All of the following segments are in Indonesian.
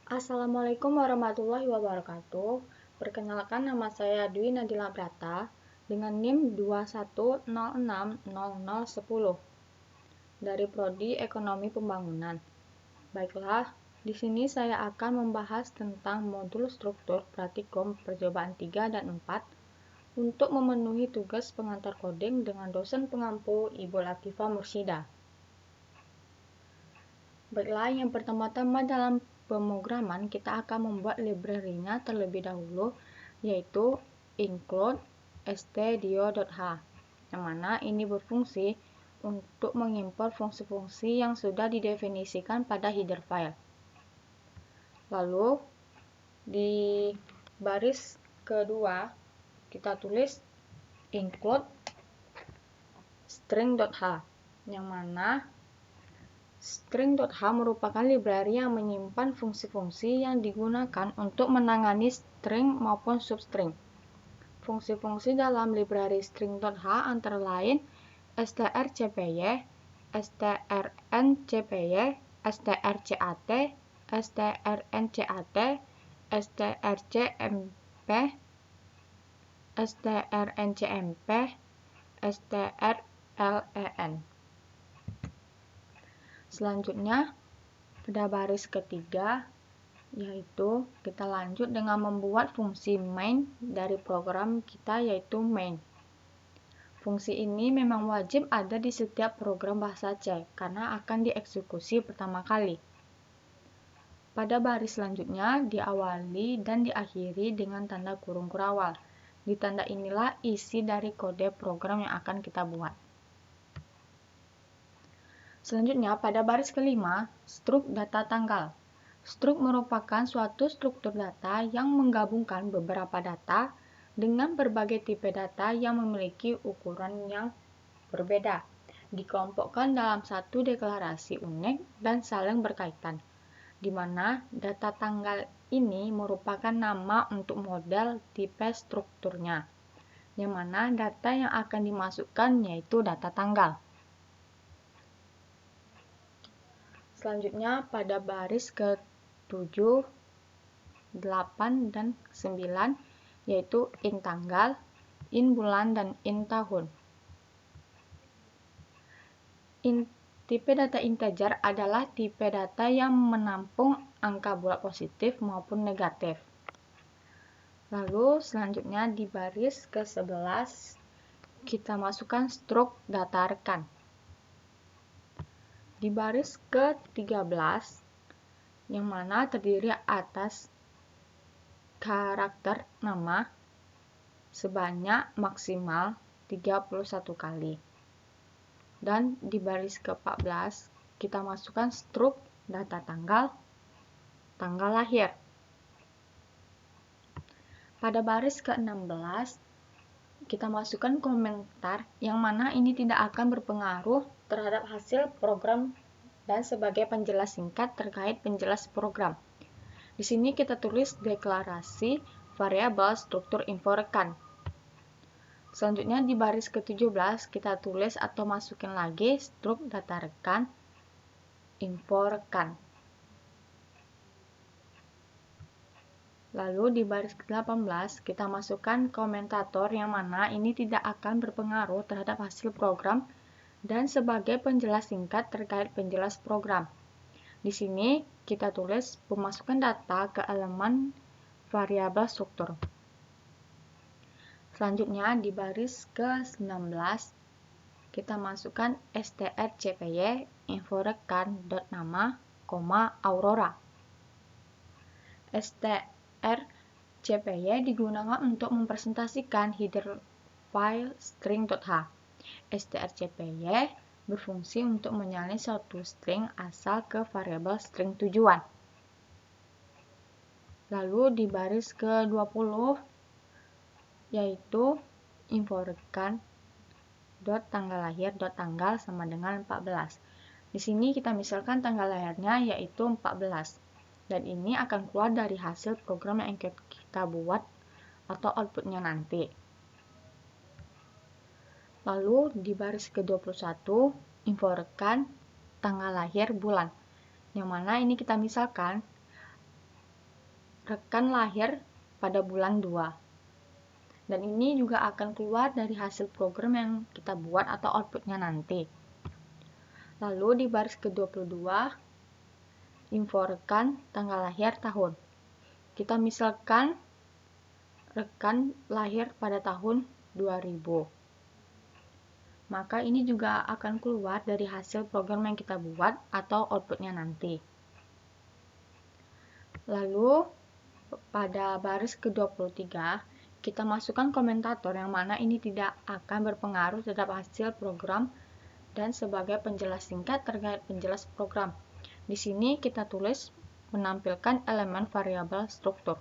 Assalamualaikum warahmatullahi wabarakatuh. Perkenalkan, nama saya Dwi Nadila Brata dengan NIM 21060010 dari Prodi Ekonomi Pembangunan. Baiklah, di sini saya akan membahas tentang modul struktur praktikum percobaan 3 dan 4 untuk memenuhi tugas pengantar coding dengan dosen pengampu Ibu Latifah Mursyida. Baiklah, yang pertama-tama dalam pemrograman kita akan membuat library-nya terlebih dahulu, yaitu include stdio.h, yang mana ini berfungsi untuk mengimpor fungsi-fungsi yang sudah didefinisikan pada header file. Lalu di baris kedua kita tulis include string.h, yang mana string.h merupakan library yang menyimpan fungsi-fungsi yang digunakan untuk menangani string maupun substring. Fungsi-fungsi dalam library string.h antara lain strcpy, strncpy, strcat, strncat, strcmp, strncmp, strlen. Selanjutnya, pada baris ketiga, yaitu kita lanjut dengan membuat fungsi main dari program kita, yaitu main. Fungsi ini memang wajib ada di setiap program bahasa C, karena akan dieksekusi pertama kali. Pada baris selanjutnya, diawali dan diakhiri dengan tanda kurung kurawal. Di tanda inilah isi dari kode program yang akan kita buat. Selanjutnya, pada baris kelima, struk data tanggal. Struk merupakan suatu struktur data yang menggabungkan beberapa data dengan berbagai tipe data yang memiliki ukuran yang berbeda, dikelompokkan dalam satu deklarasi unik dan saling berkaitan, di mana data tanggal ini merupakan nama untuk model tipe strukturnya, yang mana data yang akan dimasukkan yaitu data tanggal. Selanjutnya pada baris ke-7, 8, dan 9, yaitu in tanggal, in bulan, dan in tahun. Tipe data integer adalah tipe data yang menampung angka bulat positif maupun negatif. Lalu selanjutnya di baris ke-11 kita masukkan struk data rekan. Di baris ke-13, yang mana terdiri atas karakter nama sebanyak maksimal 31 kali. Dan di baris ke-14, kita masukkan struk data tanggal, tanggal lahir. Pada baris ke-16, kita masukkan komentar yang mana ini tidak akan berpengaruh terhadap hasil program dan sebagai penjelas singkat terkait penjelas program. Di sini kita tulis deklarasi variabel struktur info rekan. Selanjutnya di baris ke-17 kita tulis atau masukin lagi struk data rekan, info rekan. Lalu di baris ke-18 kita masukkan komentator yang mana ini tidak akan berpengaruh terhadap hasil program dan sebagai penjelas singkat terkait penjelas program. Di sini kita tulis pemasukan data ke elemen variabel struktur. Selanjutnya di baris ke-19 kita masukkan strcpy info rekan.nama, Aurora. strcpy digunakan untuk mempresentasikan header file string.h. strcpy berfungsi untuk menyalin suatu string asal ke variabel string tujuan. Lalu di baris ke-20 yaitu info rekan tanggal lahir tanggal sama dengan 14. Di sini kita misalkan tanggal lahirnya yaitu 14. Dan ini akan keluar dari hasil program yang kita buat atau outputnya nanti. Lalu di baris ke-21, info rekan, tanggal lahir, bulan. Yang mana ini kita misalkan rekan lahir pada bulan 2. Dan ini juga akan keluar dari hasil program yang kita buat atau outputnya nanti. Lalu di baris ke-22, info rekan, tanggal lahir, tahun. Kita misalkan rekan lahir pada tahun 2000. Maka ini juga akan keluar dari hasil program yang kita buat atau outputnya nanti. Lalu pada baris ke-23, kita masukkan komentator yang mana ini tidak akan berpengaruh terhadap hasil program dan sebagai penjelas singkat terkait penjelas program. Di sini kita tulis menampilkan elemen variabel struktur.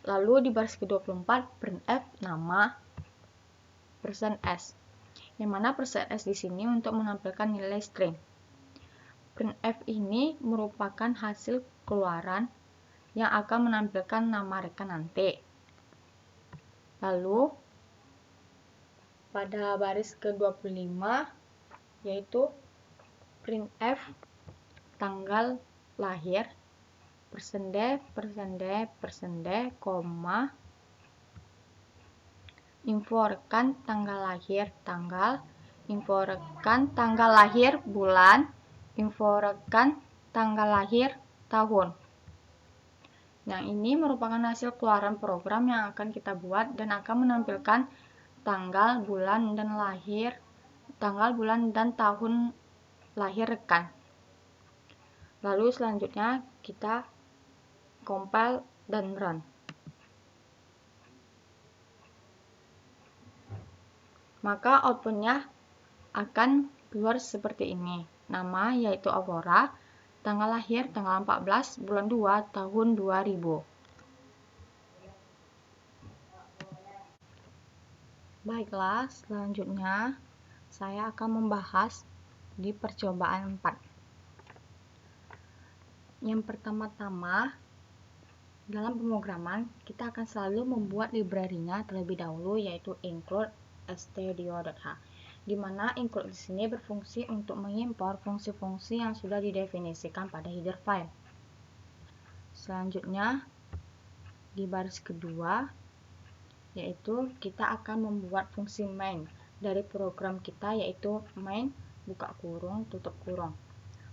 Lalu di baris ke-24, printf nama %s. Yang mana %s di sini untuk menampilkan nilai string. Printf ini merupakan hasil keluaran yang akan menampilkan nama rekan nanti. Lalu pada baris ke-25 yaitu printf tanggal lahir %d, koma, info rekan tanggal lahir tanggal, info rekan tanggal lahir bulan, info rekan tanggal lahir tahun. Yang ini merupakan hasil keluaran program yang akan kita buat dan akan menampilkan tanggal, bulan, dan tahun lahir rekan. Lalu selanjutnya kita compile dan run. Maka outputnya akan keluar seperti ini. Nama yaitu Aurora, tanggal lahir tanggal 14 bulan 2 tahun 2000. Baiklah, selanjutnya saya akan membahas di percobaan 4. Yang pertama-tama, dalam pemrograman kita akan selalu membuat library-nya terlebih dahulu, yaitu include stdio.h, di mana include di sini berfungsi untuk mengimpor fungsi-fungsi yang sudah didefinisikan pada header file. Selanjutnya di baris kedua, yaitu kita akan membuat fungsi main dari program kita, yaitu main buka kurung tutup kurung.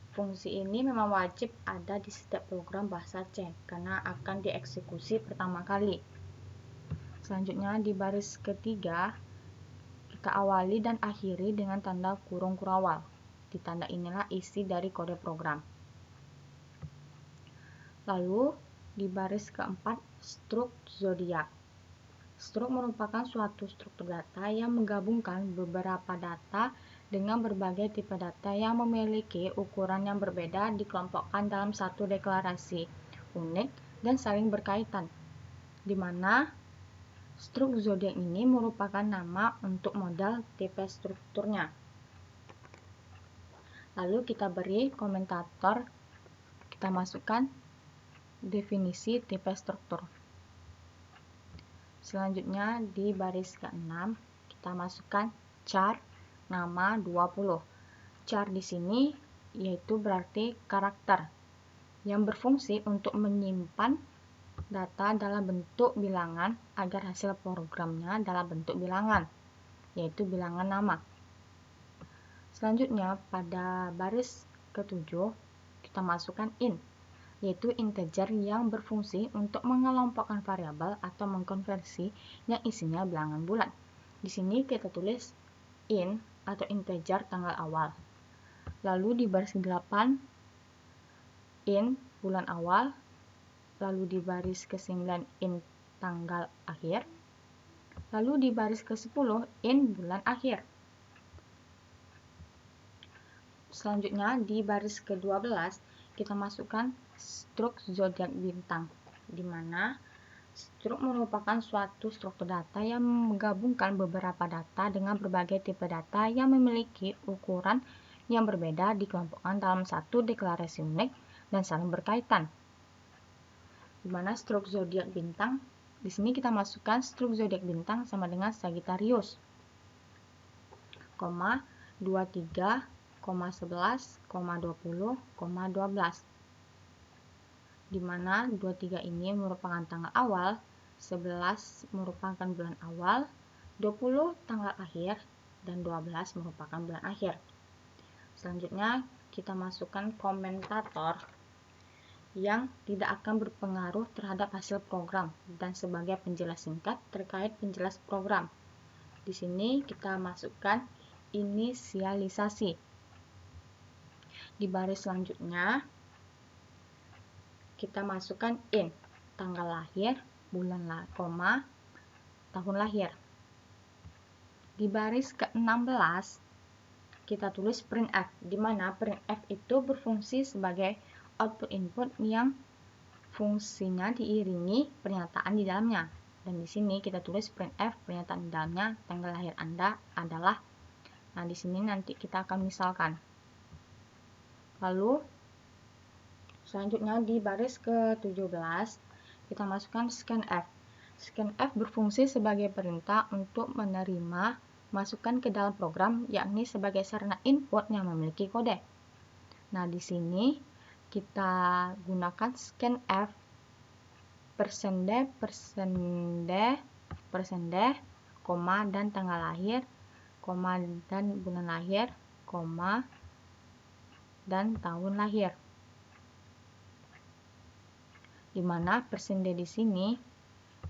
Fungsi ini memang wajib ada di setiap program bahasa C karena akan dieksekusi pertama kali. Selanjutnya di baris ketiga, kita awali dan akhiri dengan tanda kurung kurawal. Di tanda inilah isi dari kode program. Lalu di baris keempat, struk zodiak. Struk merupakan suatu struktur data yang menggabungkan beberapa data dengan berbagai tipe data yang memiliki ukuran yang berbeda dikelompokkan dalam satu deklarasi unik dan saling berkaitan, di mana struk zodiak ini merupakan nama untuk model tipe strukturnya. Lalu kita beri komentator, kita masukkan definisi tipe struktur. Selanjutnya di baris ke-6 kita masukkan char nama 20. Char di sini yaitu berarti karakter yang berfungsi untuk menyimpan data dalam bentuk bilangan agar hasil programnya dalam bentuk bilangan, yaitu bilangan nama. Selanjutnya pada baris ke-7 kita masukkan int, yaitu integer yang berfungsi untuk mengelompokkan variabel atau mengkonversi yang isinya bilangan bulan. Di sini kita tulis int atau integer tanggal awal. Lalu di baris ke-8 int bulan awal, lalu di baris ke-9 int tanggal akhir, lalu di baris ke-10 int bulan akhir. Selanjutnya di baris ke-12 kita masukkan struk zodiak bintang, di mana struk merupakan suatu struktur data yang menggabungkan beberapa data dengan berbagai tipe data yang memiliki ukuran yang berbeda dikelompokkan dalam satu deklarasi unik dan saling berkaitan. Di mana struk zodiak bintang, di sini kita masukkan struk zodiak bintang sama dengan Sagittarius, 23, 11, 20, 12. di mana 23 ini merupakan tanggal awal, 11 merupakan bulan awal, 20 tanggal akhir, dan 12 merupakan bulan akhir. Selanjutnya kita masukkan komentator yang tidak akan berpengaruh terhadap hasil program dan sebagai penjelas singkat terkait penjelas program. Di sini kita masukkan inisialisasi. Di baris selanjutnya kita masukkan in, tanggal lahir, bulan koma, tahun lahir. Di baris ke-16 kita tulis printf, di mana printf itu berfungsi sebagai output input yang fungsinya diiringi pernyataan di dalamnya. Dan di sini kita tulis printf, pernyataan di dalamnya tanggal lahir Anda adalah. Nah, di sini nanti kita akan misalkan. Lalu selanjutnya di baris ke-17 kita masukkan scanf. Scanf berfungsi sebagai perintah untuk menerima masukan ke dalam program, yakni sebagai sarana input yang memiliki kode. Nah, di sini kita gunakan scanf %, koma, dan tanggal lahir, koma, dan bulan lahir, koma, dan tahun lahir. Di mana %d di sini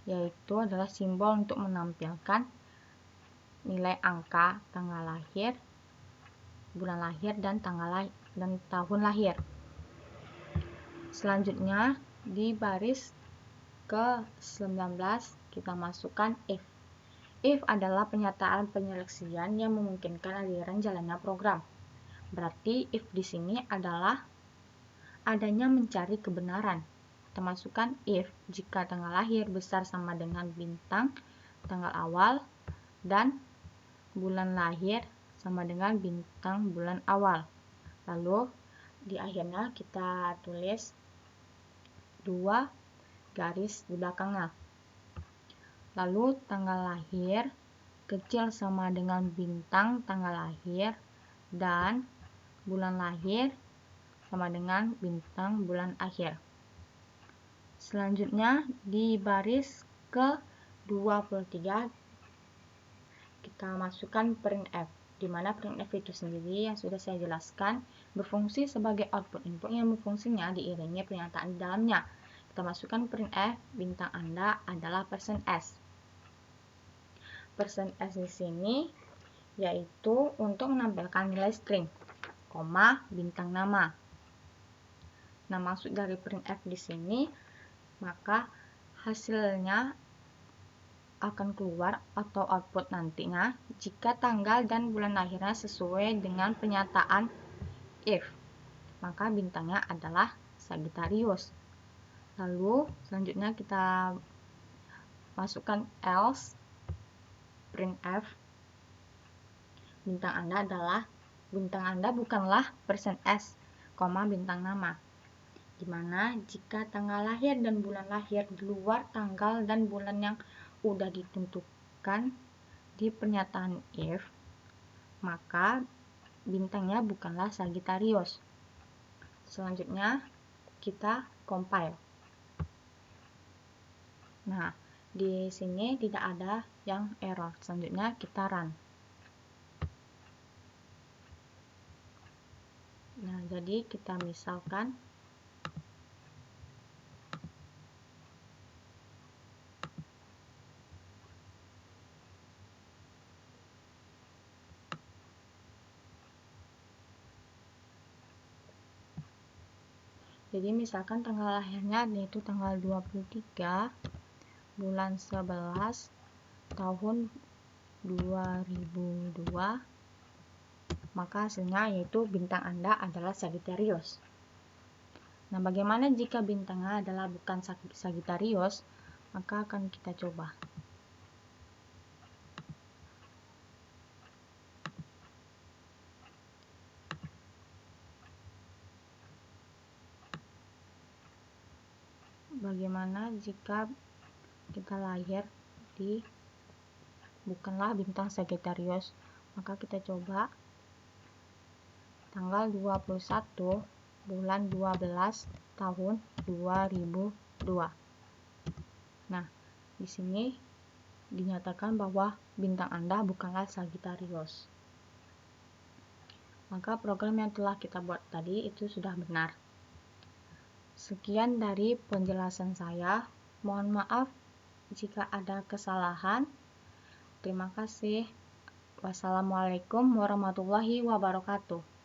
yaitu adalah simbol untuk menampilkan nilai angka tanggal lahir, bulan lahir, dan tahun lahir. Selanjutnya di baris ke-19 kita masukkan if. If adalah pernyataan penyeleksian yang memungkinkan aliran jalannya program. Berarti if di sini adalah adanya mencari kebenaran. Kita masukkan if jika tanggal lahir besar sama dengan bintang tanggal awal dan bulan lahir sama dengan bintang bulan awal. Lalu di akhirnya kita tulis 2 garis di belakangnya. Lalu tanggal lahir kecil sama dengan bintang tanggal lahir dan bulan lahir sama dengan bintang bulan akhir. Selanjutnya di baris ke-23 kita masukkan printf, di mana printf itu sendiri yang sudah saya jelaskan berfungsi sebagai output input yang fungsinya diiringi pernyataan di dalamnya. Kita masukkan printf, bintang Anda adalah %s. %s di sini yaitu untuk menampilkan nilai string, koma, bintang nama. Nah, maksud dari printf di sini, maka hasilnya akan keluar atau output nantinya jika tanggal dan bulan lahirnya sesuai dengan pernyataan if, maka bintangnya adalah Sagittarius. Lalu selanjutnya kita masukkan else, printf, bintang Anda bukanlah %s, koma, bintang nama. Dimana jika tanggal lahir dan bulan lahir di luar tanggal dan bulan yang udah ditentukan di pernyataan if, maka bintangnya bukanlah Sagittarius. Selanjutnya kita compile. Nah, di sini tidak ada yang error. Selanjutnya kita run. Nah, jadi kita misalkan misalkan tanggal lahirnya yaitu tanggal 23 bulan 11 tahun 2002, maka hasilnya yaitu bintang Anda adalah Sagittarius. Nah, bagaimana jika bintangnya adalah bukan Sagittarius? Maka akan kita coba. Bagaimana jika kita lahir di bukanlah bintang Sagittarius? Maka kita coba tanggal 21 bulan 12 tahun 2002. Nah, di sini dinyatakan bahwa bintang Anda bukanlah Sagittarius. Maka program yang telah kita buat tadi itu sudah benar. Sekian dari penjelasan saya. Mohon maaf jika ada kesalahan. Terima kasih. Wassalamualaikum warahmatullahi wabarakatuh.